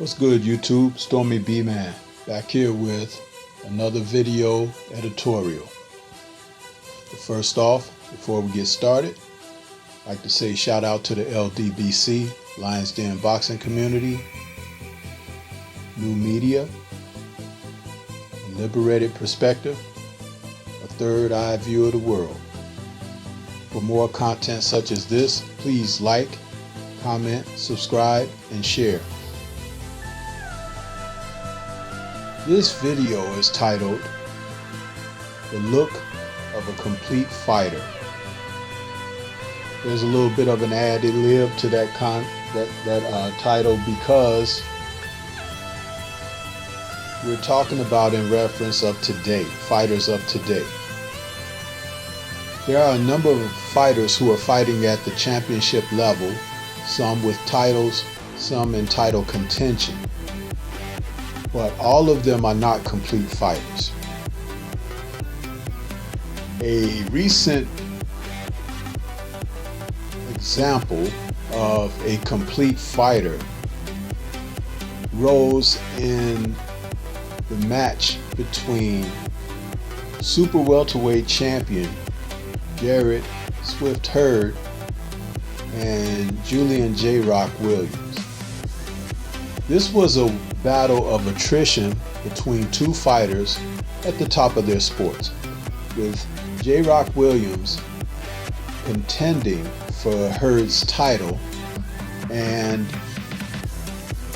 What's good, YouTube? STORMYBMAN back here with another video editorial. But first off, before we get started, I'd like to say shout out to the LDBC, Lions Den Boxing Community, New Media, a Liberated Perspective, a third eye view of the world. For more content such as this, please like, comment, subscribe, and share. This video is titled "The Look of a Complete Fighter." There's a little bit of an ad-lib to that title because we're talking about in reference of today, fighters of today. There are a number of fighters who are fighting at the championship level, some with titles, some in title contention. But all of them are not complete fighters. A recent example of a complete fighter rose in the match between super welterweight champion Jarrett Swift Hurd and Julian J. Rock Williams. This was a battle of attrition between two fighters at the top of their sports, with J. Rock Williams contending for Hurd's title and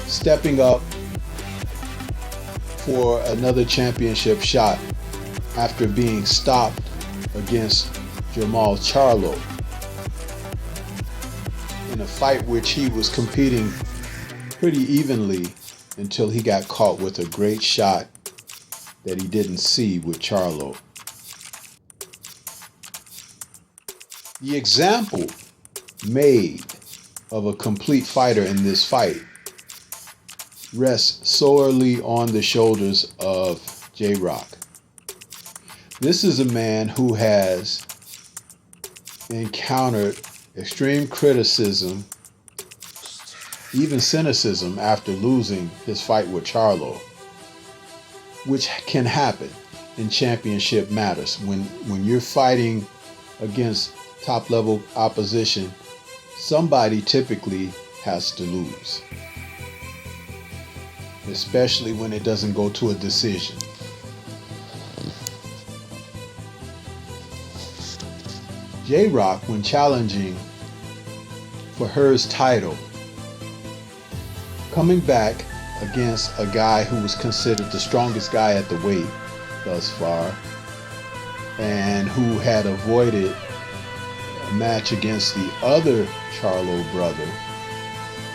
stepping up for another championship shot after being stopped against Jermall Charlo in a fight which he was competing pretty evenly until he got caught with a great shot that he didn't see with Charlo. The example made of a complete fighter in this fight rests solely on the shoulders of J-Rock. This is a man who has encountered extreme criticism, even cynicism, after losing his fight with Charlo, which can happen in championship matters. When you're fighting against top level opposition, somebody typically has to lose, especially when it doesn't go to a decision. J-Rock, when challenging for Hurd's title, coming back against a guy who was considered the strongest guy at the weight thus far, and who had avoided a match against the other Charlo brother,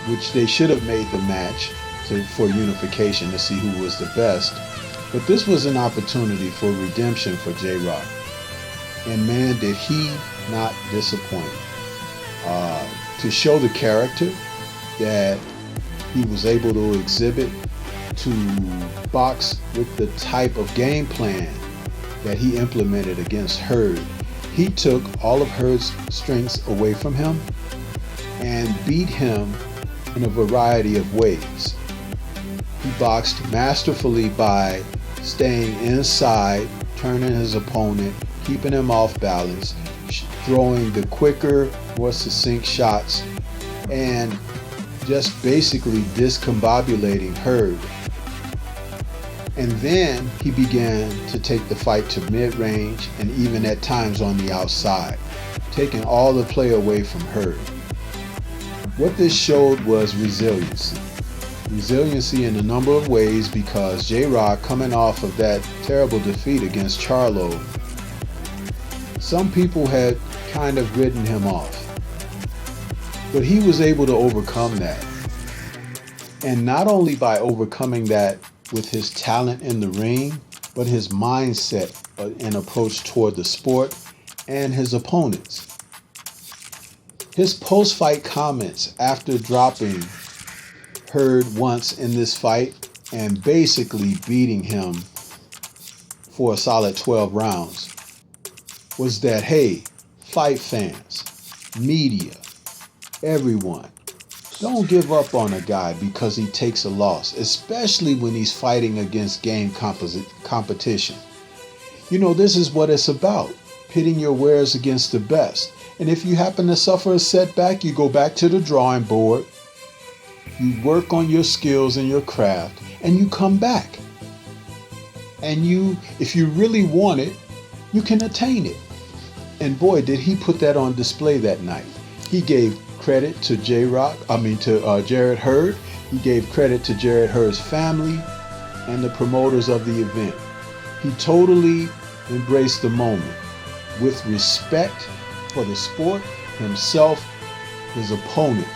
which they should have made the match for unification to see who was the best. But this was an opportunity for redemption for J-Rock. And man, did he not disappoint. To show the character that he was able to exhibit, to box with the type of game plan that he implemented against Hurd. He took all of Hurd's strengths away from him and beat him in a variety of ways. He boxed masterfully by staying inside, turning his opponent, keeping him off balance, throwing the quicker, more succinct shots, and just basically discombobulating Hurd. And then he began to take the fight to mid-range and even at times on the outside, taking all the play away from Hurd. What this showed was resiliency. Resiliency in a number of ways, because J-Rock, coming off of that terrible defeat against Charlo, some people had kind of written him off. But he was able to overcome that. And not only by overcoming that with his talent in the ring, but his mindset and approach toward the sport and his opponents. His post-fight comments after dropping Hurd once in this fight and basically beating him for a solid 12 rounds was that, hey, fight fans, media, everyone, Don't give up on a guy because he takes a loss, especially when he's fighting against game competition. You know, this is what it's about, pitting your wares against the best. And if you happen to suffer a setback, you go back to the drawing board, you work on your skills and your craft, and you come back. And if you really want it, you can attain it. And boy, did he put that on display that night. He gave credit to Jarrett Hurd. He gave credit to Jarrett Hurd's family and the promoters of the event. He totally embraced the moment with respect for the sport, himself, his opponent.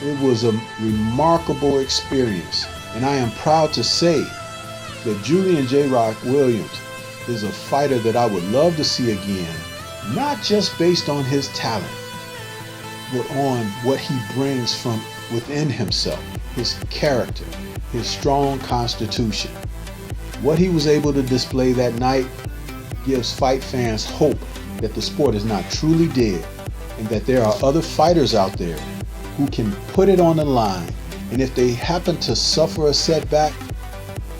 It was a remarkable experience, and I am proud to say that Julian J. Rock Williams is a fighter that I would love to see again, not just based on his talent, but on what he brings from within himself, his character, his strong constitution. What he was able to display that night gives fight fans hope that the sport is not truly dead and that there are other fighters out there who can put it on the line. And if they happen to suffer a setback,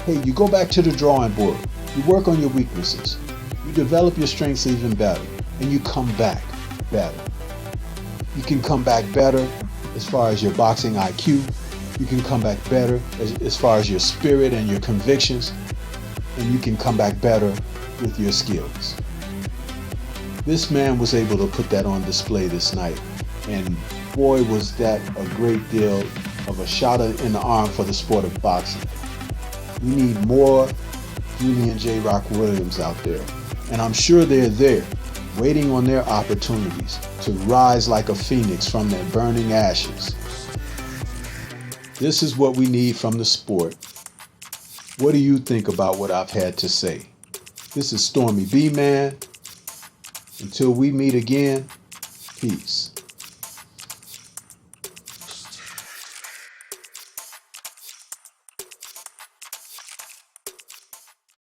hey, you go back to the drawing board. You work on your weaknesses. You develop your strengths even better, and you come back better. You can come back better as far as your boxing IQ. You can come back better as far as your spirit and your convictions. And you can come back better with your skills. This man was able to put that on display this night. And boy, was that a great deal of a shot in the arm for the sport of boxing. We need more Julian J. Rock Williams out there. And I'm sure they're there, waiting on their opportunities to rise like a phoenix from their burning ashes. This is what we need from the sport. What do you think about what I've had to say? This is STORMYBMAN. Until we meet again, peace.